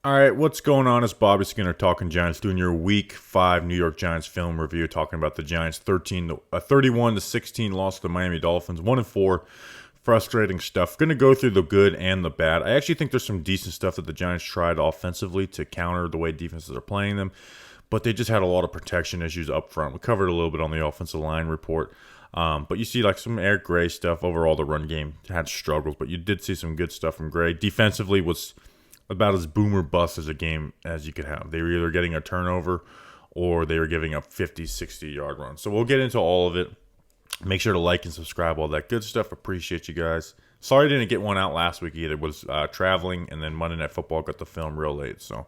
All right, what's going on? It's Bobby Skinner talking Giants, doing your Week 5 New York Giants film review, talking about the Giants 31-16 loss to the Miami Dolphins, 1-4. Frustrating stuff. Going to go through the good and the bad. I actually think there's some decent stuff that the Giants tried offensively to counter the way defenses are playing them, but they just had a lot of protection issues up front. We covered a little bit on the offensive line report. But you see like some Eric Gray stuff. Overall, the run game had struggles, but you did see some good stuff from Gray. Defensively was about as boom or bust as a game as you could have. They were either getting a turnover or they were giving up 50, 60-yard runs. So we'll get into all of it. Make sure to like and subscribe, all that good stuff. Appreciate you guys. Sorry I didn't get one out last week either. Was traveling, and then Monday Night Football got the film real late. So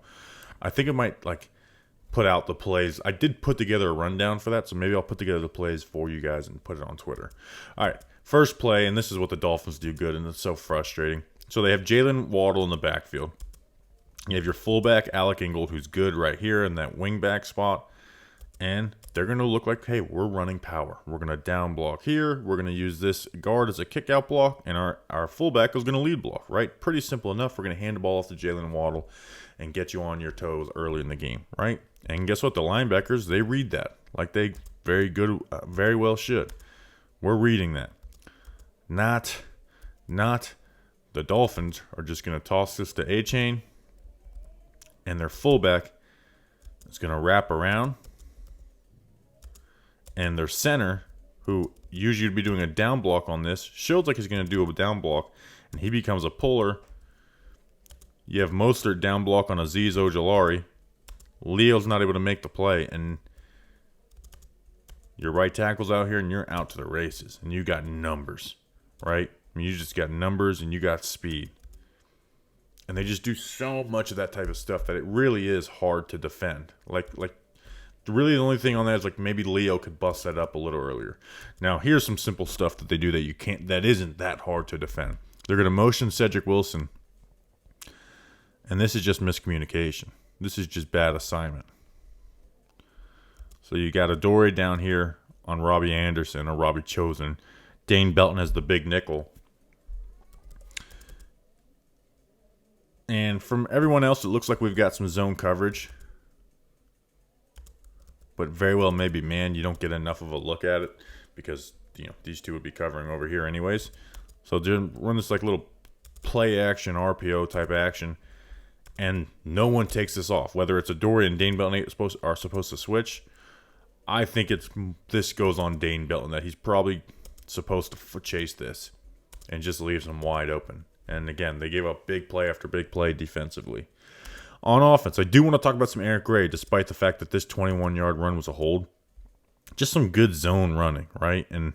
I think I might put out the plays. I did put together a rundown for that, so maybe I'll put together the plays for you guys and put it on Twitter. All right, first play, and this is what the Dolphins do good, and it's so frustrating. So they have Jalen Waddle in the backfield. You have your fullback, Alec Ingold, who's good right here in that wingback spot. And they're going to look like, hey, we're running power. We're going to down block here. We're going to use this guard as a kick-out block. And our fullback is going to lead block, right? Pretty simple enough. We're going to hand the ball off to Jalen Waddle and get you on your toes early in the game, right? And guess what? The linebackers, they read that like they very well should. We're reading that. Not the Dolphins are just going to toss this to A-Chain. And their fullback is going to wrap around. And their center, who usually would be doing a down block on this, shows like he's going to do a down block. And he becomes a puller. You have Mostert down block on Azeez Ojulari. Leo's not able to make the play. And your right tackle's out here and you're out to the races. And you got numbers, right? I mean, you just got numbers and you got speed. And they just do so much of that type of stuff that it really is hard to defend. Really the only thing on that is maybe Leo could bust that up a little earlier. Now, here's some simple stuff that they do that isn't that hard to defend. They're going to motion Cedric Wilson. And this is just miscommunication. This is just bad assignment. So you got Adoree down here on Robbie Anderson or Robbie Chosen. Dane Belton has the big nickel. And from everyone else, it looks like we've got some zone coverage. But very well maybe, man, you don't get enough of a look at it because, these two would be covering over here anyways. So they'll run this little play action, RPO type action. And no one takes this off. Whether it's Adoree and Dane Belton are supposed to switch, I think this goes on Dane Belton, that he's probably supposed to chase this and just leaves him wide open. And again, they gave up big play after big play defensively. On offense, I do want to talk about some Eric Gray, despite the fact that this 21-yard run was a hold. Just some good zone running, right? And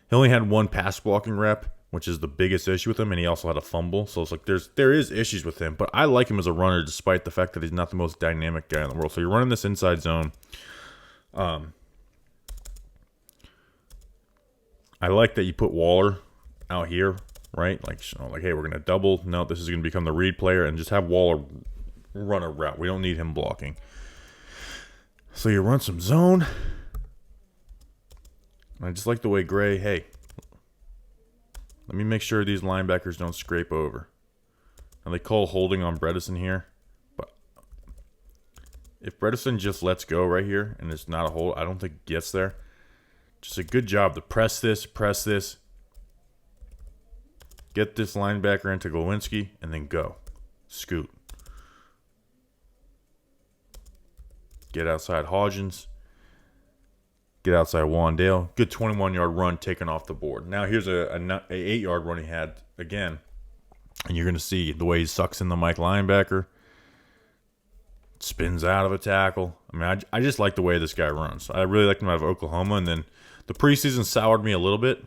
he only had one pass blocking rep, which is the biggest issue with him, and he also had a fumble. So it's there is issues with him, but I like him as a runner despite the fact that he's not the most dynamic guy in the world. So you're running this inside zone. I like that you put Waller out here. Right? Hey, we're going to double. No, this is going to become the read player and just have Waller run a route. We don't need him blocking. So you run some zone. I just like the way Gray, hey, let me make sure these linebackers don't scrape over. Now they call holding on Bredesen here. But if Bredesen just lets go right here and it's not a hold, I don't think it gets there. Just a good job to press this. Get this linebacker into Glowinski, and then go. Scoot. Get outside Hodgins. Get outside Wandale. Good 21-yard run taken off the board. Now here's a 8-yard run he had again. And you're going to see the way he sucks in the Mike linebacker. Spins out of a tackle. I mean, I just like the way this guy runs. I really liked him out of Oklahoma. And then the preseason soured me a little bit.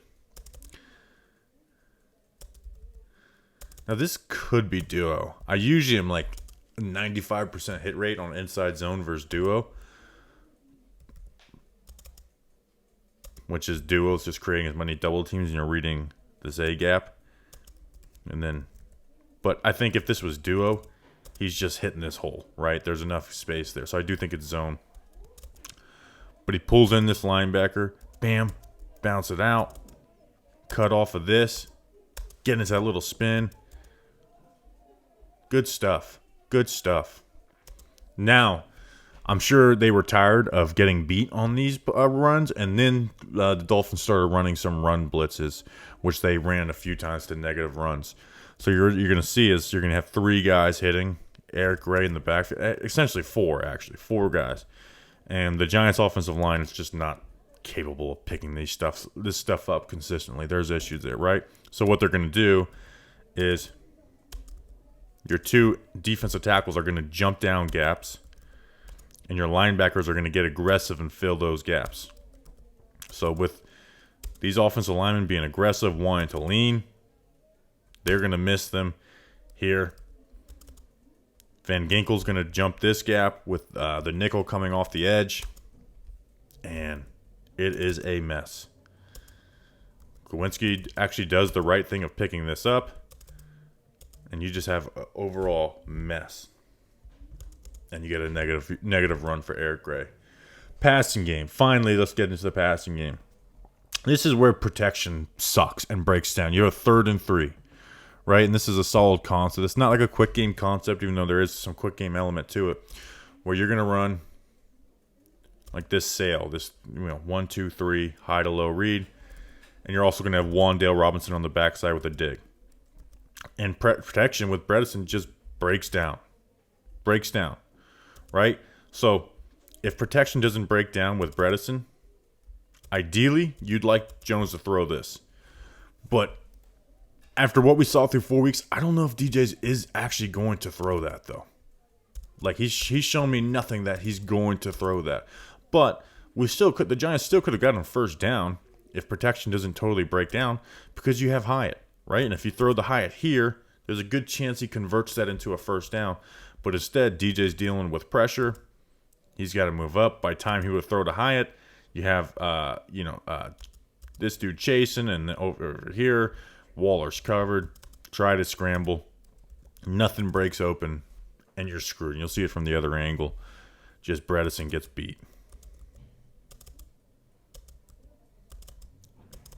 Now, this could be duo. I usually am 95% hit rate on inside zone versus duo. Which is duo is just creating as many double teams and you're reading this A gap. But I think if this was duo, he's just hitting this hole, right? There's enough space there. So I do think it's zone. But he pulls in this linebacker. Bam. Bounce it out. Cut off of this. Get into that little spin. Good stuff. Good stuff. Now, I'm sure they were tired of getting beat on these runs, and then the Dolphins started running some run blitzes, which they ran a few times to negative runs. So you're going to see is you're going to have 3 guys hitting, Eric Gray in the back, essentially 4 guys, and the Giants' offensive line is just not capable of picking this stuff up consistently. There's issues there, right? So what they're going to do is your 2 defensive tackles are going to jump down gaps, and your linebackers are going to get aggressive and fill those gaps. So with these offensive linemen being aggressive, wanting to lean, they're going to miss them here. Van Ginkel's going to jump this gap with the nickel coming off the edge, and it is a mess. Kowinski actually does the right thing of picking this up, and you just have an overall mess. And you get a negative run for Eric Gray. Passing game. Finally, let's get into the passing game. This is where protection sucks and breaks down. You have a 3rd and 3, right? And this is a solid concept. It's not like a quick game concept, even though there is some quick game element to it, where you're going to run like this sail, this 1, 2, 3, high to low read, and you're also going to have Wan'Dale Robinson on the backside with a dig. And protection with Bredesen just breaks down, right? So if protection doesn't break down with Bredesen, ideally you'd like Jones to throw this, but after what we saw through 4 weeks, I don't know if DJs is actually going to throw that though. Like he's shown me nothing that he's going to throw that. But the Giants still could have gotten first down if protection doesn't totally break down, because you have Hyatt, right? And if you throw the Hyatt here, there's a good chance he converts that into a first down. But instead, DJ's dealing with pressure. He's got to move up. By the time he would throw to Hyatt, you have this dude chasing, and over here, Waller's covered. Try to scramble. Nothing breaks open, and you're screwed. You'll see it from the other angle. Just Bredesen gets beat.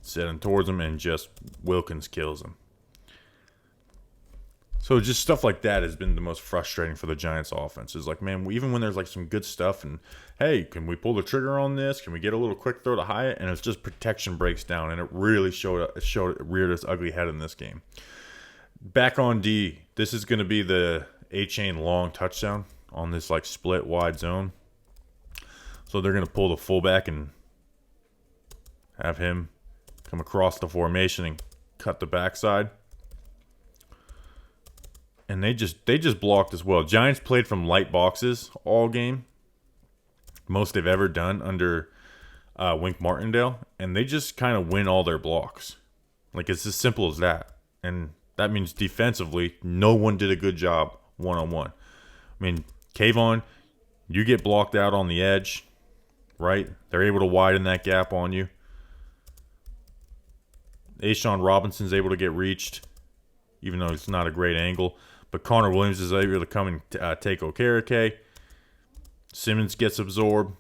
Setting towards him, and just Wilkins kills him. So just stuff like that has been the most frustrating for the Giants offense. Is like, man, even when there's like some good stuff and, hey, can we pull the trigger on this? Can we get a little quick throw to Hyatt? And it's just protection breaks down, and it really reared its ugly head in this game. Back on D, this is going to be the A-chain long touchdown on this like split wide zone. So they're going to pull the fullback and have him come across the formation and cut the backside. And they just blocked as well. Giants played from light boxes all game. Most they've ever done under Wink Martindale. And they just kind of win all their blocks. Like, it's as simple as that. And that means defensively, no one did a good job one-on-one. I mean, Kayvon, you get blocked out on the edge, right? They're able to widen that gap on you. A'Shawn Robinson's able to get reached, even though it's not a great angle. But Connor Williams is able to come and take Okereke. Simmons gets absorbed.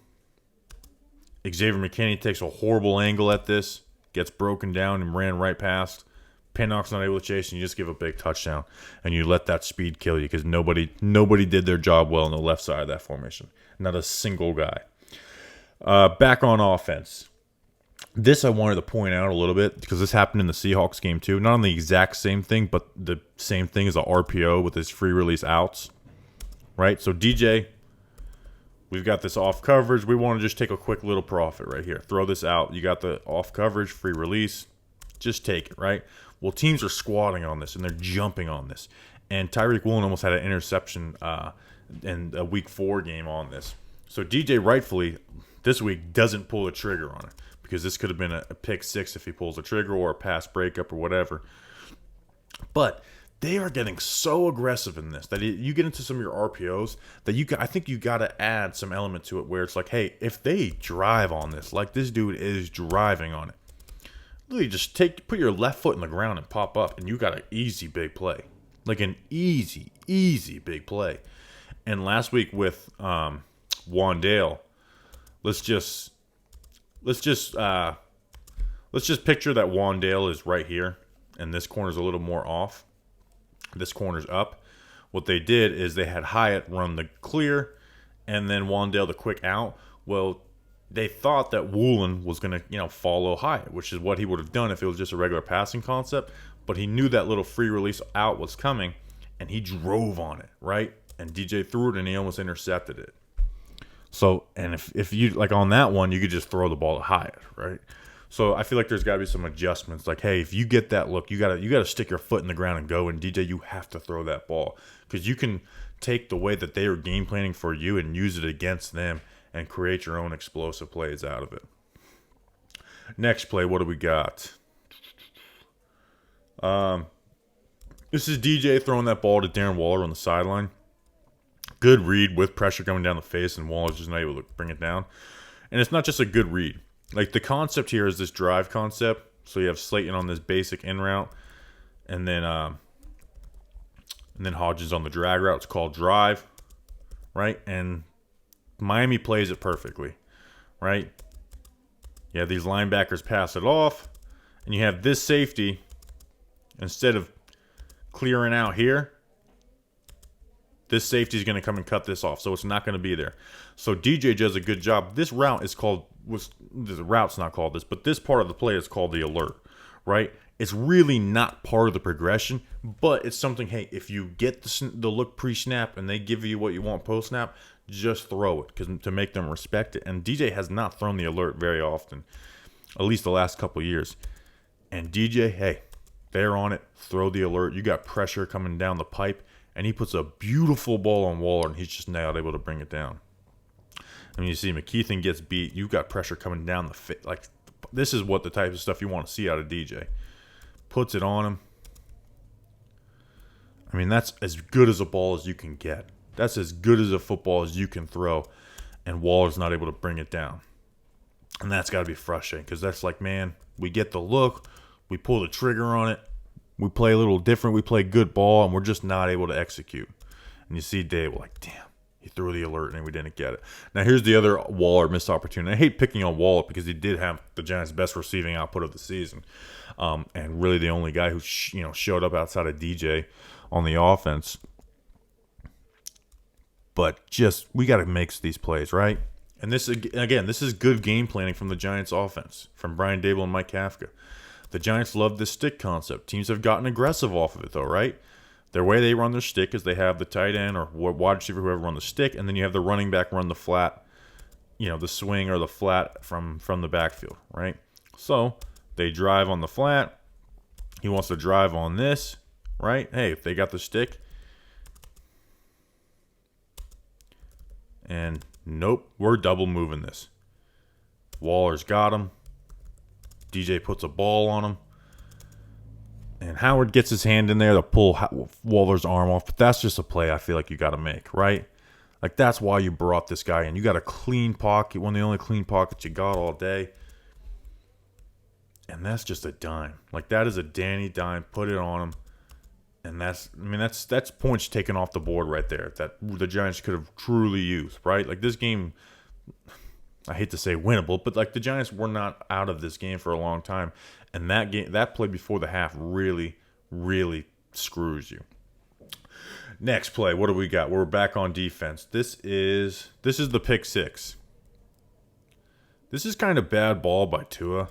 Xavier McKinney takes a horrible angle at this. Gets broken down and ran right past. Pinnock's not able to chase, and you just give a big touchdown. And you let that speed kill you, because nobody did their job well on the left side of that formation. Not a single guy. Back on offense. This I wanted to point out a little bit, because this happened in the Seahawks game too. Not on the exact same thing, but the same thing as a RPO with his free release outs. Right? So DJ, we've got this off coverage. We want to just take a quick little profit right here. Throw this out. You got the off coverage, free release. Just take it, right? Well, teams are squatting on this, and they're jumping on this. And Tyreek Woolen almost had an interception in a Week 4 game on this. So DJ rightfully this week doesn't pull the trigger on it, because this could have been a pick six if he pulls the trigger, or a pass breakup or whatever. But they are getting so aggressive in this that you get into some of your RPOs that I think you got to add some element to it, where it's like, hey, if they drive on this, like this dude is driving on it, literally just put your left foot in the ground and pop up, and you got an easy big play. Like an easy big play. And last week with Wan'Dale, let's just picture that Wan'Dale is right here, and this corner's a little more off. This corner's up. What they did is they had Hyatt run the clear and then Wandale the quick out. Well, they thought that Woolen was going to, follow Hyatt, which is what he would have done if it was just a regular passing concept. But he knew that little free release out was coming, and he drove on it, right? And DJ threw it, and he almost intercepted it. So, and if you, like on that one, you could just throw the ball to Hyatt, right? So I feel like there's got to be some adjustments. Like, hey, if you get that look, you gotta stick your foot in the ground and go. And DJ, you have to throw that ball because you can take the way that they are game planning for you and use it against them and create your own explosive plays out of it. Next play, what do we got? This is DJ throwing that ball to Darren Waller on the sideline. Good read with pressure coming down the face, and Waller's just not able to bring it down. And it's not just a good read. Like, the concept here is this drive concept. So you have Slayton on this basic in route, and then Hodges on the drag route. It's called drive, right? And Miami plays it perfectly, right? You have these linebackers pass it off, and you have this safety, instead of clearing out here, this safety is going to come and cut this off, so it's not going to be there. So DJ does a good job. This route is called, the route's not called this, but this part of the play is called the alert, right? It's really not part of the progression, but it's something, hey, if you get the look pre-snap and they give you what you want post-snap, just throw it to make them respect it. And DJ has not thrown the alert very often, at least the last couple of years. And DJ, hey, they're on it. Throw the alert. You got pressure coming down the pipe, and he puts a beautiful ball on Waller, and he's just not able to bring it down. I mean, you see McKeithen gets beat. You've got pressure coming down the face. Like, this is what the type of stuff you want to see out of DJ. Puts it on him. I mean, that's as good as a ball as you can get. That's as good as a football as you can throw, and Waller's not able to bring it down. And that's got to be frustrating because that's like, man, we get the look, we pull the trigger on it, we play a little different, we play good ball, and we're just not able to execute. And you see Dave, like, damn, he threw the alert and we didn't get it. Now, here's the other Waller missed opportunity. I hate picking on Waller because he did have the Giants' best receiving output of the season, and really the only guy who showed up outside of DJ on the offense. But just, we got to make these plays, right? And this, again, this is good game planning from the Giants offense, from Brian Dable and Mike Kafka. The Giants love this stick concept. Teams have gotten aggressive off of it, though, right? Their way they run their stick is they have the tight end or wide receiver, whoever, run the stick, and then you have the running back run the flat, the swing or the flat from the backfield, right? So they drive on the flat. He wants to drive on this, right? Hey, if they got the stick, and nope, we're double moving this. Waller's got him. DJ puts a ball on him. And Howard gets his hand in there to pull Waller's arm off. But that's just a play I feel like you got to make, right? Like, that's why you brought this guy in. You got a clean pocket, one of the only clean pockets you got all day. And that's just a dime. Like, that is a Danny dime. Put it on him. And that's points taken off the board right there that the Giants could have truly used, right? Like, this game, I hate to say winnable, but like, the Giants were not out of this game for a long time. And that play before the half really, really screws you. Next play, what do we got? We're back on defense. This is the pick six. This is kind of bad ball by Tua.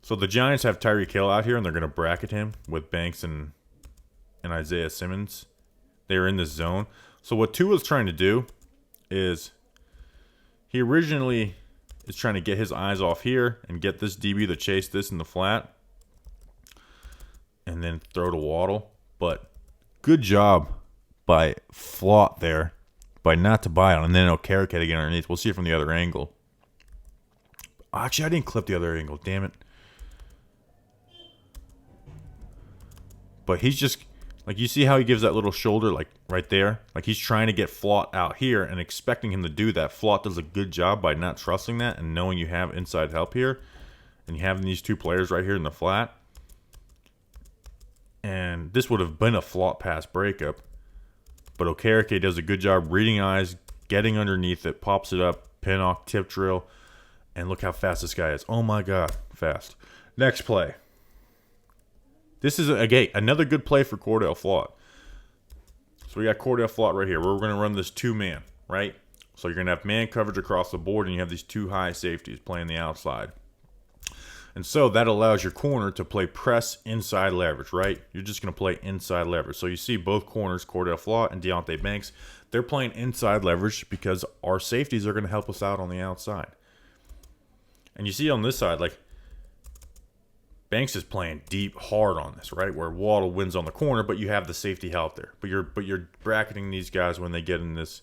So the Giants have Tyreek Hill out here, and they're going to bracket him with Banks and Isaiah Simmons. They're in this zone. So what Tua's trying to do is he originally is trying to get his eyes off here and get this DB to chase this in the flat and then throw to Waddle. But good job by Flott there, by not to buy on, and then Okereke to get underneath. We'll see it from the other angle. Actually, I didn't clip the other angle. Damn it. But he's just, like, you see how he gives that little shoulder, like, right there? Like, he's trying to get Flott out here and expecting him to do that. Flott does a good job by not trusting that and knowing you have inside help here. And you have these two players right here in the flat. And this would have been a Flott pass breakup. But Okereke does a good job reading eyes, getting underneath it, pops it up, Pinnock, tip drill. And look how fast this guy is. Oh, my God, fast. Next play. This is, again, another good play for Cordell Flott. So we got Cordell Flott right here. We're going to run this 2-man, right? So you're going to have man coverage across the board, and you have these 2 high safeties playing the outside. And so that allows your corner to play press inside leverage, right? You're just going to play inside leverage. So you see both corners, Cordell Flott and Deonte Banks, they're playing inside leverage because our safeties are going to help us out on the outside. And you see on this side, like, Banks is playing deep hard on this, right? Where Waddle wins on the corner, but you have the safety out there. But you're bracketing these guys when they get in this,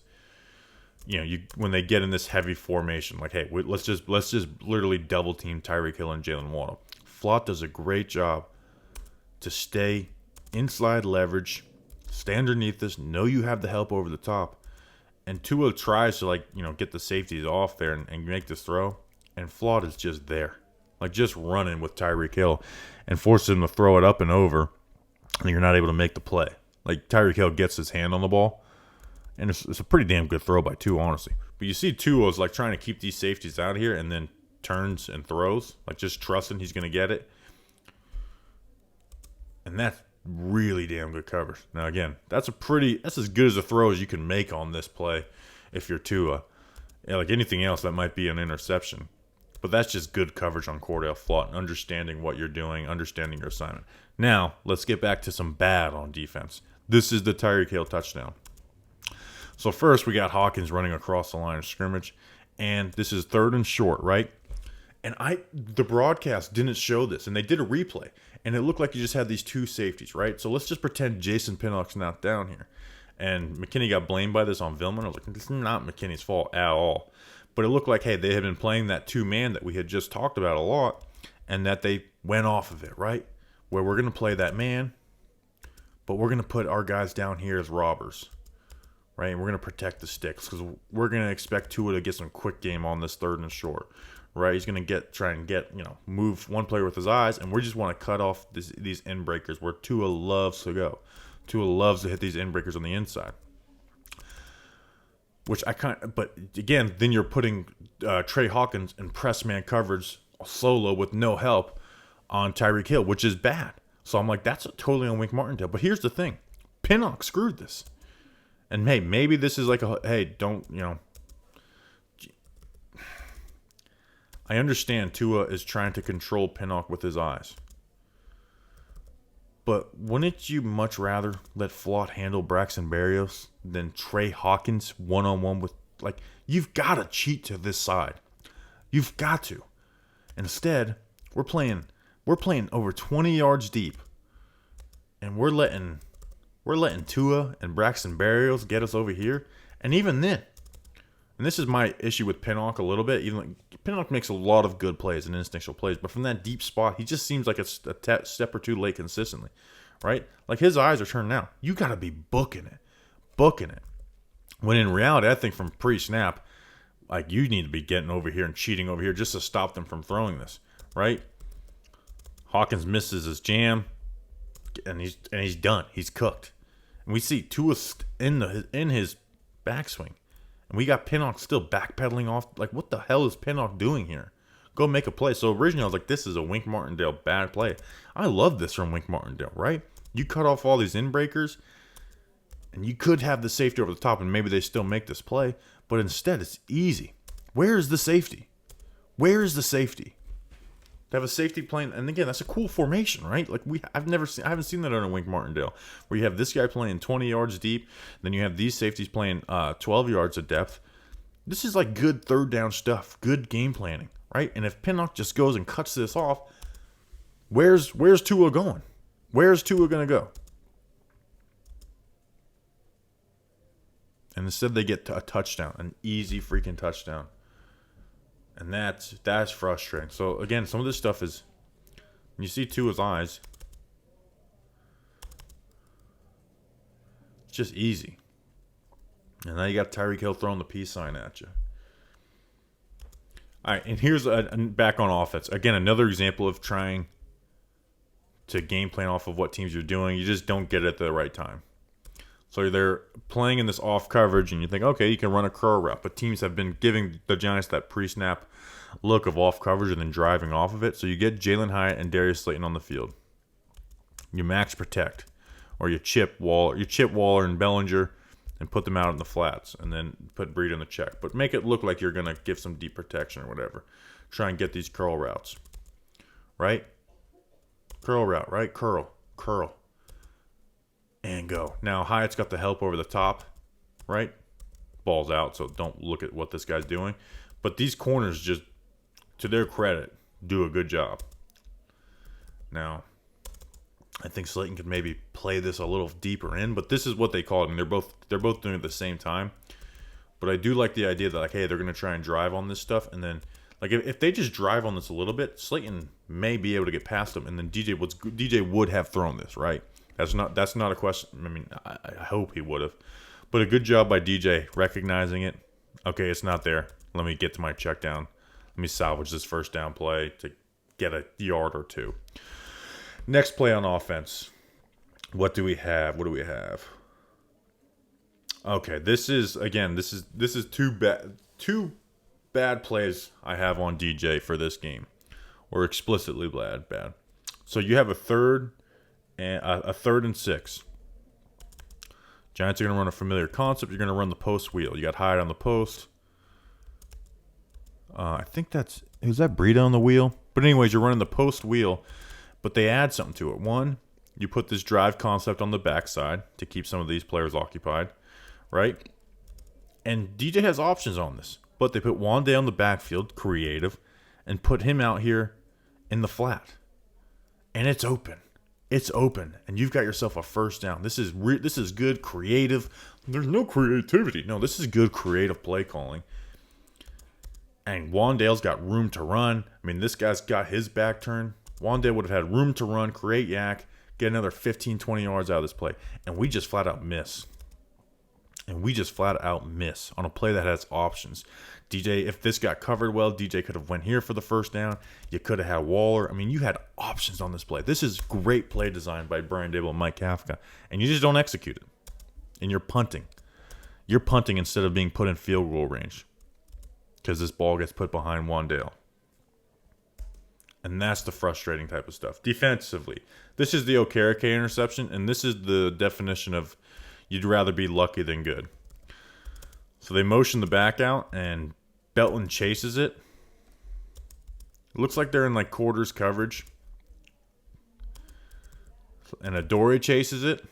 when they get in this heavy formation. Like, hey, let's just literally double team Tyreek Hill and Jalen Waddle. Flott does a great job to stay inside leverage, stay underneath this, know you have the help over the top, and Tua tries to get the safeties off there and make this throw, and Flott is just there. Like, just running with Tyreek Hill and forces him to throw it up and over, and you're not able to make the play. Like, Tyreek Hill gets his hand on the ball, and it's a pretty damn good throw by Tua, honestly. But you see Tua's, like, trying to keep these safeties out here and then turns and throws, like, just trusting he's going to get it. And that's really damn good coverage. Now, again, that's as good as a throw as you can make on this play if you're Tua. Yeah, like anything else, that might be an interception. But that's just good coverage on Cordell Flott, understanding what you're doing, understanding your assignment. Now, let's get back to some bad on defense. This is the Tyreek Hill touchdown. So first, we got Hawkins running across the line of scrimmage, and this is 3rd and short, right? And the broadcast didn't show this, and they did a replay, and it looked like you just had these 2 safeties, right? So let's just pretend Jason Pinnock's not down here. And McKinney got blamed by this on Vilman. I was like, this is not McKinney's fault at all. But it looked like, hey, they had been playing that 2-man that we had just talked about a lot, and that they went off of it, right? Where we're going to play that man, but we're going to put our guys down here as robbers, right? And we're going to protect the sticks because we're going to expect Tua to get some quick game on this 3rd and short, right? He's going to try and move one player with his eyes, and we just want to cut off these end breakers where Tua loves to go. Tua loves to hit these end breakers on the inside. But again, then you're putting Trey Hawkins in press man coverage solo with no help on Tyreek Hill, which is bad. So I'm like, that's totally on Wink Martindale. But here's the thing. Pinnock screwed this. And hey, maybe this is like I understand Tua is trying to control Pinnock with his eyes. But wouldn't you much rather let Flott handle Braxton Berrios than Trey Hawkins one-on-one with, you've got to cheat to this side. You've got to. Instead, we're playing over 20 yards deep, and we're letting Tua and Braxton Berrios get us over here. And even then, and this is my issue with Pinnock a little bit, Pinnock makes a lot of good plays and instinctual plays, but from that deep spot, he just seems like a step or 2 late consistently, right? Like, his eyes are turned now. You got to be booking it. When in reality, I think from pre-snap, you need to be getting over here and cheating over here just to stop them from throwing this, right? Hawkins misses his jam, and he's done. He's cooked. And we see Tua in his backswing. And we got Pinnock still backpedaling off. Like, what the hell is Pinnock doing here? Go make a play. So originally I was like, this is a Wink Martindale bad play. I love this from Wink Martindale, right? You cut off all these in breakers, and you could have the safety over the top, and maybe they still make this play. But instead, it's easy. Where is the safety? To have a safety playing, and again, that's a cool formation, right? Like, I haven't seen that on a Wink Martindale, where you have this guy playing 20 yards deep, then you have these safeties playing 12 yards of depth. This is like good 3rd down stuff, good game planning, right? And if Pinnock just goes and cuts this off, where's Tua going? Where's Tua gonna go? And instead, they get a touchdown, an easy freaking touchdown. And that's frustrating. So, again, some of this stuff is, when you see Tua's eyes, it's just easy. And now you got Tyreek Hill throwing the peace sign at you. All right, and here's back on offense. Again, another example of trying to game plan off of what teams you're doing. You just don't get it at the right time. So they're playing in this off coverage, and you think, okay, you can run a curl route. But teams have been giving the Giants that pre-snap look of off coverage and then driving off of it. So you get Jalen Hyatt and Darius Slayton on the field. You max protect. or you chip Waller and Bellinger and put them out in the flats, and then put Breida in the check. But make it look like you're going to give some deep protection or whatever. Try and get these curl routes, right? Curl route, right? Curl, and go. Now Hyatt's got the help over the top, right? Ball's out, so don't look at what this guy's doing. But these corners, just to their credit, do a good job. Now, I think Slayton could maybe play this a little deeper in, but this is what they call it, and they're both doing it at the same time. But I do like the idea that, like, hey, they're going to try and drive on this stuff, and then, like, if they just drive on this a little bit, Slayton may be able to get past them, and then DJ would have thrown this, right? That's not a question. I mean, I hope he would have. But a good job by DJ recognizing it. Okay, it's not there. Let me get to my check down. Let me salvage this first down play to get a yard or two. Next play on offense. What do we have? Okay, this is two bad plays I have on DJ for this game, or explicitly bad. So you have a third and 6. Giants are going to run a familiar concept. You're going to run the post wheel. You got Hyde on the post. I think is that Breida on the wheel? But anyways, you're running the post wheel, but they add something to it. One, you put this drive concept on the backside to keep some of these players occupied, right? And DJ has options on this, but they put Wandale on the backfield, creative, and put him out here in the flat. And it's open. And you've got yourself a first down. This is good creative. There's no creativity. No, this is good creative play calling. And Wandale's got room to run. I mean, this guy's got his back turned. Wandale would have had room to run, create yak, get another 15, 20 yards out of this play. And we just flat out miss. On a play that has options. DJ, if this got covered well, DJ could have went here for the first down. You could have had Waller. I mean, you had options on this play. This is great play design by Brian Dable and Mike Kafka. And you just don't execute it. And you're punting. You're punting instead of being put in field goal range. Because this ball gets put behind Wandale. And that's the frustrating type of stuff. Defensively, this is the Okereke interception. And this is the definition of you'd rather be lucky than good. So they motion the back out, and Belton chases it. It looks like they're in like quarters coverage. And Adoree chases it.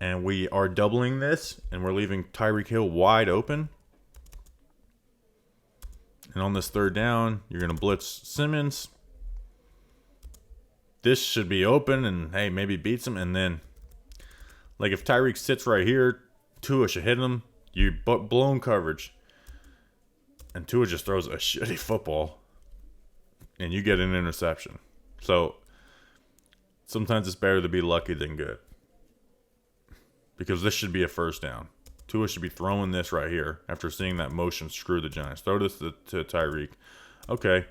And we are doubling this, and we're leaving Tyreek Hill wide open. And on this third down, you're going to blitz Simmons. This should be open, and hey, maybe beats him. And then, like, if Tyreek sits right here, Tua should hit him. You blown coverage. And Tua just throws a shitty football. And you get an interception. So, sometimes it's better to be lucky than good. Because this should be a first down. Tua should be throwing this right here after seeing that motion screw the Giants. Throw this to Tyreek. Okay.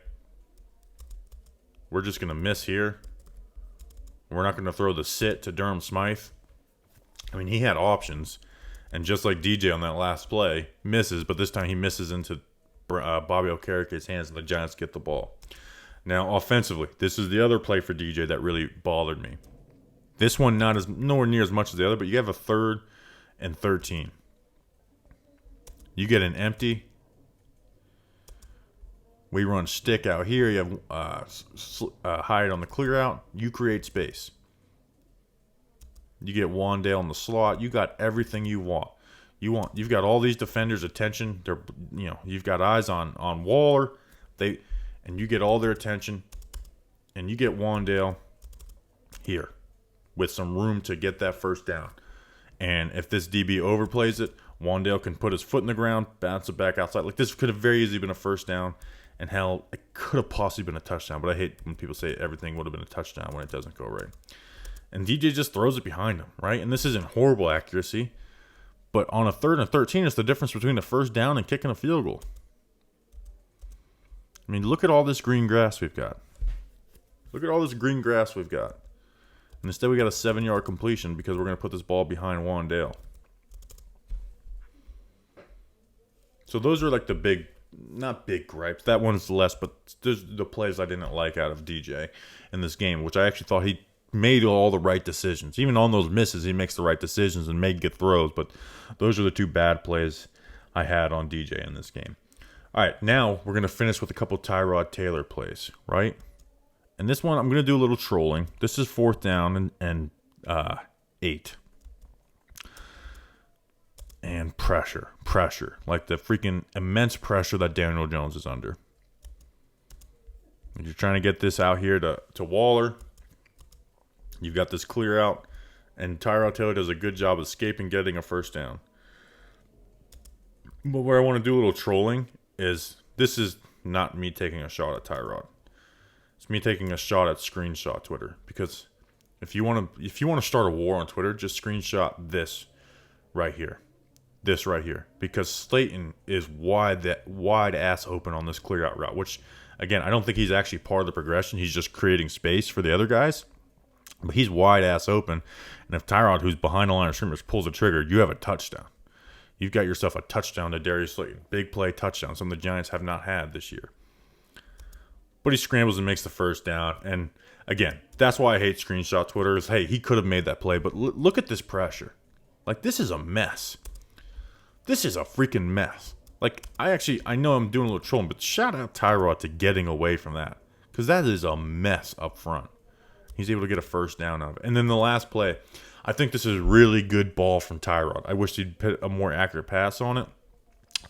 We're just going to miss here. We're not going to throw the sit to Durham Smythe. I mean, he had options. And just like DJ on that last play, misses. But this time he misses into Bobby Okereke's hands, and the Giants get the ball. Now, offensively, this is the other play for DJ that really bothered me. This one nowhere near as much as the other, but you have a 3rd and 13. You get an empty. We run stick out here. You have Hyde on the clear out. You create space. You get Wandale in the slot. You got everything you want. You've got all these defenders' attention. You've got eyes on Waller. And you get all their attention. And you get Wandale here with some room to get that first down. And if this DB overplays it, Wandale can put his foot in the ground, bounce it back outside. Like, this could have very easily been a first down. And hell, it could have possibly been a touchdown. But I hate when people say everything would have been a touchdown when it doesn't go right. And DJ just throws it behind him, right? And this isn't horrible accuracy. But on a 3rd and 13, it's the difference between a first down and kicking a field goal. I mean, look at all this green grass we've got. And instead we got a 7-yard completion because we're going to put this ball behind Wandale. So those are like the not big gripes. That one's less, but there's the plays I didn't like out of DJ in this game, which I actually thought he made all the right decisions. Even on those misses, he makes the right decisions and made good throws. But those are the two bad plays I had on DJ in this game. All right, now we're going to finish with a couple Tyrod Taylor plays, right? And this one, I'm going to do a little trolling. This is 4th down and 8. And pressure. Like the freaking immense pressure that Daniel Jones is under. You're trying to get this out here to Waller. You've got this clear out. And Tyrod Taylor does a good job of escaping getting a first down. But where I want to do a little trolling is, this is not me taking a shot at Tyrod. It's me taking a shot at screenshot Twitter. Because if you want to start a war on Twitter, just screenshot this right here. This right here. Because Slayton is wide ass open on this clear out route. Which, again, I don't think he's actually part of the progression. He's just creating space for the other guys. But he's wide ass open. And if Tyrod, who's behind the line of scrimmage, pulls the trigger, you have a touchdown. You've got yourself a touchdown to Darius Slayton. Big play touchdown. Something the Giants have not had this year. But he scrambles and makes the first down. And again, that's why I hate screenshot Twitter. Is, hey, he could have made that play. But look at this pressure. Like, this is a mess. This is a freaking mess. Like, I know I'm doing a little trolling, but shout out Tyrod to getting away from that. Because that is a mess up front. He's able to get a first down out of it. And then the last play, I think this is really good ball from Tyrod. I wish he'd put a more accurate pass on it.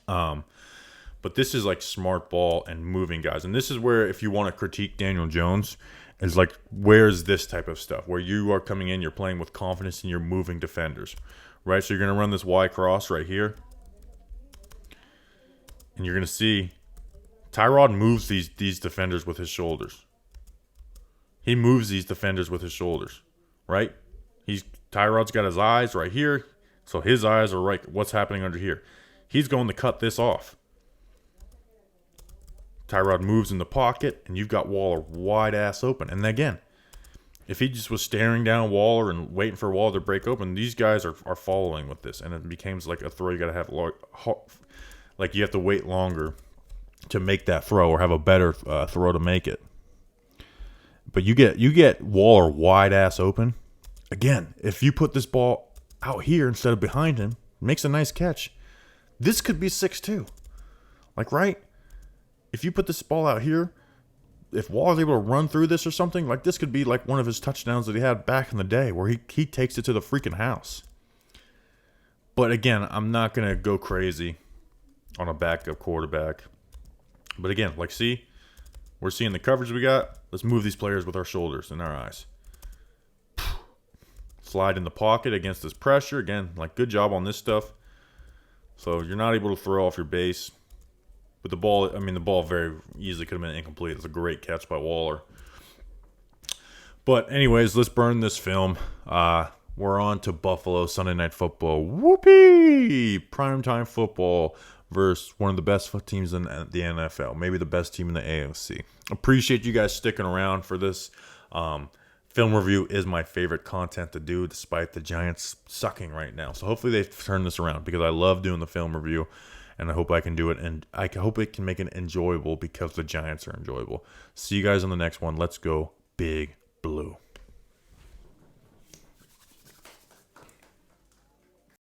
But this is like smart ball and moving guys. And this is where, if you want to critique Daniel Jones, is like, where's this type of stuff? Where you are coming in, you're playing with confidence, and you're moving defenders. Right? So you're going to run this Y cross right here. And you're going to see Tyrod moves these defenders with his shoulders. He moves these defenders with his shoulders. Right? Tyrod's got his eyes right here. So his eyes are right. What's happening under here? He's going to cut this off. Tyrod moves in the pocket, and you've got Waller wide ass open. And again, if he just was staring down Waller and waiting for Waller to break open, these guys are following with this. And it becomes like a throw you got to have, like you have to wait longer to make that throw or have a better throw to make it. But you get Waller wide ass open. Again, if you put this ball out here instead of behind him, makes a nice catch. This could be 6-2. Like, right? If you put this ball out here, if Waller's able to run through this or something, like this could be like one of his touchdowns that he had back in the day where he takes it to the freaking house. But again, I'm not going to go crazy on a backup quarterback. But again, like, see, we're seeing the coverage we got. Let's move these players with our shoulders and our eyes. Slide in the pocket against this pressure. Again, like, good job on this stuff. So you're not able to throw off your base. But the ball very easily could have been incomplete. It's a great catch by Waller. But anyways, let's burn this film. We're on to Buffalo Sunday Night Football. Whoopee! Primetime football versus one of the best teams in the NFL. Maybe the best team in the AFC. Appreciate you guys sticking around for this. Film review is my favorite content to do, despite the Giants sucking right now. So hopefully they turn this around, because I love doing the film review, and I hope I can do it, and I hope it can make it enjoyable because the Giants are enjoyable. See you guys on the next one. Let's go Big Blue.